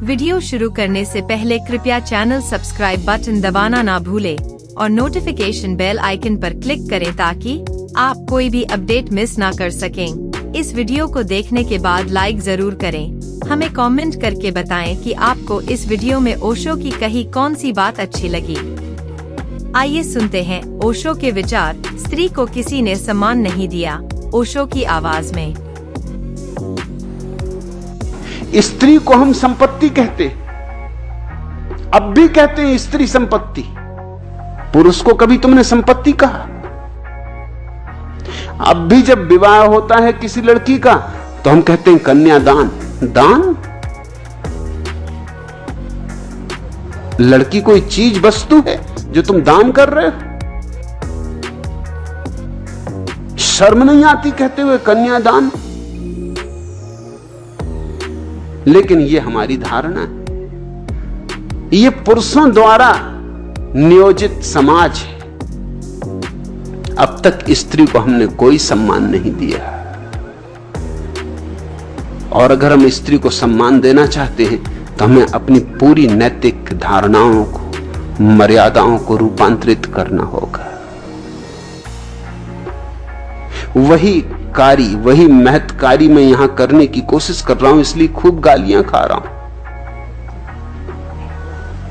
Video शुरू करने से पहले कृपया चैनल सब्सक्राइब बटन दबाना ना भूलें और नोटिफिकेशन बेल आइकन पर क्लिक करें ताकि आप कोई भी अपडेट मिस ना कर सकें। इस वीडियो को देखने के बाद लाइक जरूर करें। हमें कमेंट करके बताएं कि आपको इस वीडियो में ओशो की कही कौन सी बात अच्छी लगी। आइए सुनते हैं ओशो के विचार। स्त्री को किसी ने सम्मान नहीं दिया। ओशो की आवाज में। स्त्री को हम संपत्ति कहते, अब भी कहते हैं स्त्री संपत्ति। पुरुष को कभी तुमने संपत्ति कहा? अब भी जब विवाह होता है किसी लड़की का तो हम कहते हैं कन्यादान। दान? लड़की कोई चीज वस्तु है जो तुम दान कर रहे हो? शर्म नहीं आती कहते हुए कन्यादान? लेकिन यह हमारी धारणा है, यह पुरुषों द्वारा नियोजित समाज है। अब तक स्त्री को हमने कोई सम्मान नहीं दिया, और अगर हम स्त्री को सम्मान देना चाहते हैं तो हमें अपनी पूरी नैतिक धारणाओं को, मर्यादाओं को रूपांतरित करना होगा। वही महत्कारी मैं यहां करने की कोशिश कर रहा हूं, इसलिए खूब गालियां खा रहा हूं।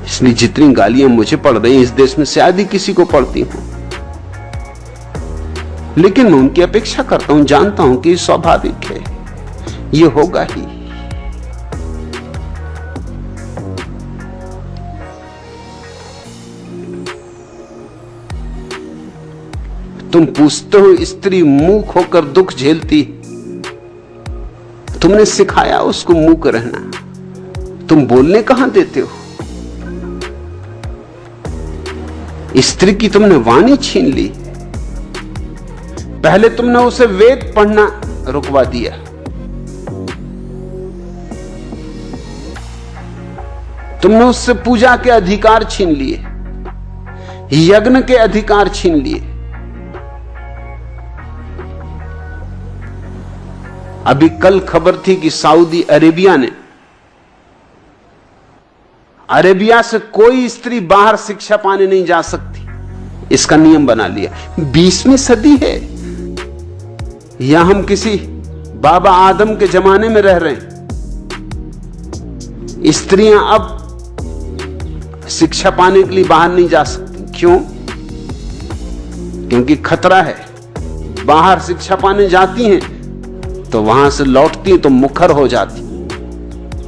इसलिए जितनी गालियां मुझे पड़ रही हैं इस देश में शायद ही किसी को पड़ती हूं, लेकिन मैं उनकी अपेक्षा करता हूं, जानता हूं कि स्वाभाविक है, ये होगा ही। तुम पूछते हो स्त्री मूक होकर दुख झेलती, तुमने सिखाया उसको मूक रहना, तुम बोलने कहां देते हो? स्त्री की तुमने वाणी छीन ली। पहले तुमने उसे वेद पढ़ना रुकवा दिया, तुमने उससे पूजा के अधिकार छीन लिए, यज्ञ के अधिकार छीन लिए। अभी कल खबर थी कि सऊदी अरेबिया ने, अरेबिया से कोई स्त्री बाहर शिक्षा पाने नहीं जा सकती, इसका नियम बना लिया। 20वीं सदी है, या हम किसी बाबा आदम के जमाने में रह रहे हैं? स्त्रियां अब शिक्षा पाने के लिए बाहर नहीं जा सकती। क्यों? क्योंकि खतरा है। बाहर शिक्षा पाने जाती हैं तो वहां से लौटती हैं तो मुखर हो जाती,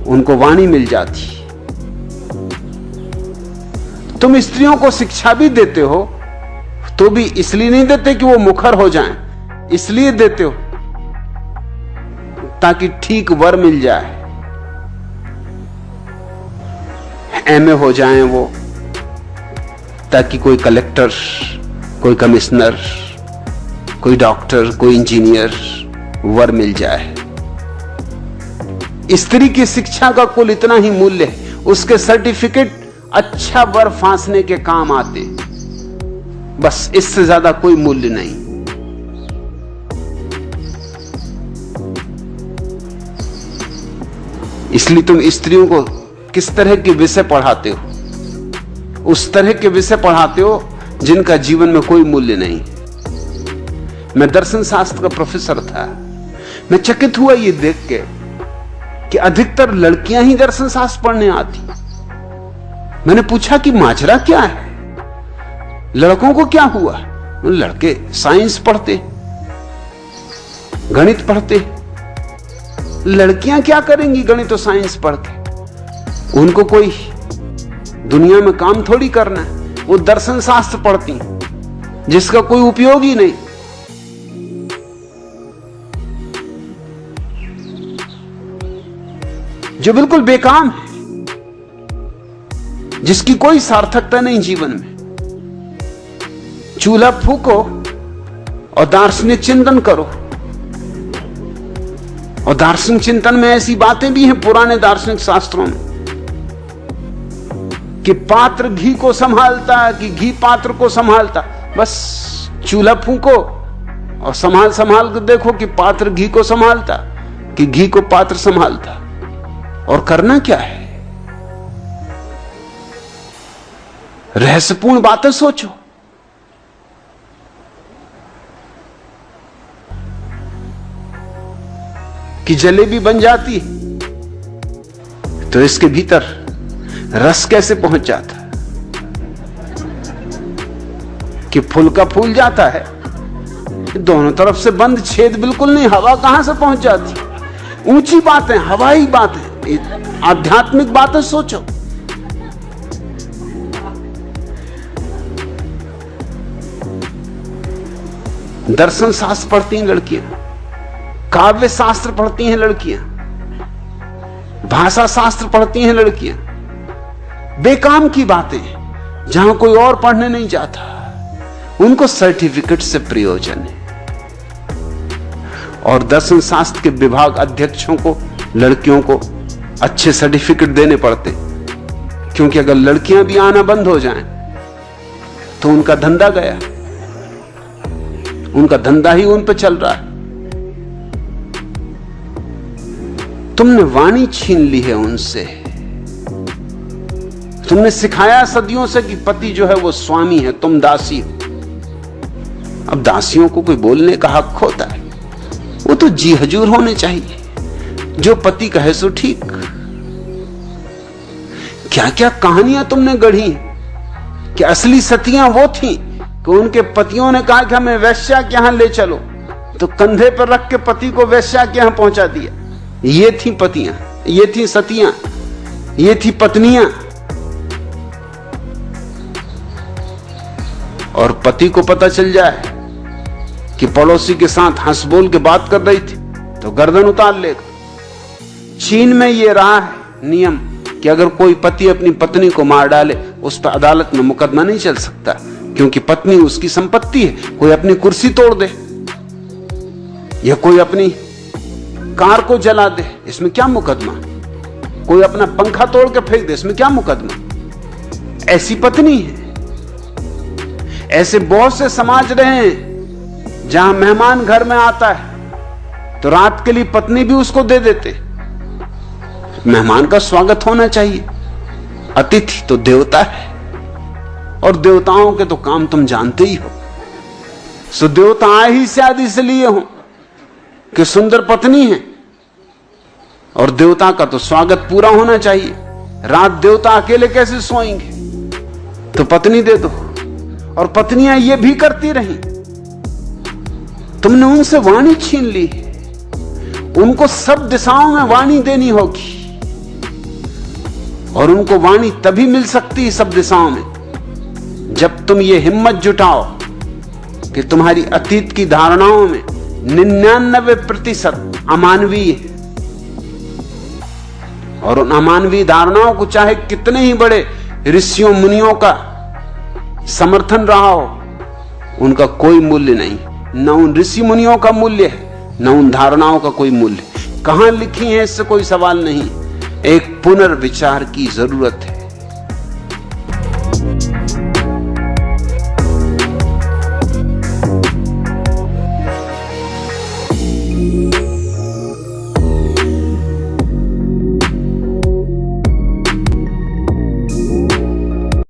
उनको वाणी मिल जाती। तुम स्त्रियों को शिक्षा भी देते हो तो भी इसलिए नहीं देते कि वो मुखर हो जाएं, इसलिए देते हो ताकि ठीक वर मिल जाए, एमए हो जाएं वो, ताकि कोई कलेक्टर, कोई कमिश्नर, कोई डॉक्टर, कोई इंजीनियर वर मिल जाए। स्त्री की शिक्षा का कुल इतना ही मूल्य है, उसके सर्टिफिकेट अच्छा वर फांसने के काम आते, बस इससे ज्यादा कोई मूल्य नहीं। इसलिए तुम स्त्रियों को किस तरह के विषय पढ़ाते हो? उस तरह के विषय पढ़ाते हो जिनका जीवन में कोई मूल्य नहीं। मैं दर्शन शास्त्र का प्रोफेसर था, मैं चकित हुआ ये देख के कि अधिकतर लड़कियां ही दर्शन शास्त्र पढ़ने आती। मैंने पूछा कि माजरा क्या है, लड़कों को क्या हुआ? लड़के साइंस पढ़ते, गणित पढ़ते, लड़कियां क्या करेंगी गणित और साइंस पढ़ के? उनको कोई दुनिया में काम थोड़ी करना है, वो दर्शन शास्त्र पढ़ती जिसका कोई उपयोग ही नहीं। जो बिल्कुल बेकाम है, जिसकी कोई सार्थकता नहीं जीवन में। चूल्हा फूको और दार्शनिक चिंतन करो, और दार्शनिक चिंतन में ऐसी बातें भी हैं पुराने दार्शनिक शास्त्रों में कि पात्र घी को संभालता, कि घी पात्र को संभालता। बस चूल्हा फूको और संभाल के देखो कि पात्र घी को संभालता कि घी को पात्र संभालता। और करना क्या है? रहस्यपूर्ण बातें सोचो। कि जलेबी बन जाती तो इसके भीतर रस कैसे पहुंच जाता, कि फुलका फूल जाता है, दोनों तरफ से बंद, छेद बिल्कुल नहीं, हवा कहां से पहुंच जाती। ऊंची बातें, हवाई बातें, आध्यात्मिक बातें सोचो। दर्शन शास्त्र पढ़ती हैं लड़कियां, काव्य शास्त्र पढ़ती हैं लड़कियां, भाषा शास्त्र पढ़ती हैं लड़कियां, बेकाम की बातें जहां कोई और पढ़ने नहीं जाता, उनको सर्टिफिकेट से प्रयोजन है। और दर्शन शास्त्र के विभाग अध्यक्षों को, लड़कियों को अच्छे सर्टिफिकेट देने पड़ते, क्योंकि अगर लड़कियां भी आना बंद हो जाएं तो उनका धंधा गया, उनका धंधा ही उन पर चल रहा है। तुमने वाणी छीन ली है उनसे, तुमने सिखाया सदियों से कि पति जो है वो स्वामी है, तुम दासी हो। अब दासियों को कोई बोलने का हक होता है, वो तो जी हजूर होने चाहिए, जो पति कहे सो ठीक। क्या क्या कहानियां तुमने गढ़ी कि असली सतियां वो थी कि उनके पतियों ने कहा कि हमें वेश्या के यहां ले चलो, तो कंधे पर रख के पति को वेश्या के यहां पहुंचा दिया। ये थी पतियां, ये थी सतियां, ये थी पत्नियां। और पति को पता चल जाए कि पड़ोसी के साथ हंस बोल के बात कर रही थी तो गर्दन उतार लेगा। चीन में यह रहा है नियम कि अगर कोई पति अपनी पत्नी को मार डाले, उस पर अदालत में मुकदमा नहीं चल सकता, क्योंकि पत्नी उसकी संपत्ति है। कोई अपनी कुर्सी तोड़ दे या कोई अपनी कार को जला दे, इसमें क्या मुकदमा? कोई अपना पंखा तोड़ के फेंक दे, इसमें क्या मुकदमा? ऐसी पत्नी है। ऐसे बहुत से समाज रहे हैं जहां मेहमान घर में आता है तो रात के लिए पत्नी भी उसको दे देते। मेहमान का स्वागत होना चाहिए, अतिथि तो देवता है, और देवताओं के तो काम तुम जानते ही हो। सो देवता आए ही शायद इसलिए हो कि सुंदर पत्नी है, और देवता का तो स्वागत पूरा होना चाहिए। रात देवता अकेले कैसे सोएंगे? तो पत्नी दे दो। और पत्नियां ये भी करती रही। तुमने उनसे वाणी छीन ली, उनको सब दिशाओं में वाणी देनी होगी, और उनको वाणी तभी मिल सकती है सब दिशाओं में जब तुम ये हिम्मत जुटाओ कि तुम्हारी अतीत की धारणाओं में 99% अमानवीय है, और उन अमानवीय धारणाओं को चाहे कितने ही बड़े ऋषियों मुनियों का समर्थन रहा हो, उनका कोई मूल्य नहीं। न उन ऋषि मुनियों का मूल्य है, न उन धारणाओं का कोई मूल्य। कहां लिखी है इससे कोई सवाल नहीं, एक पुनर्विचार की जरूरत है।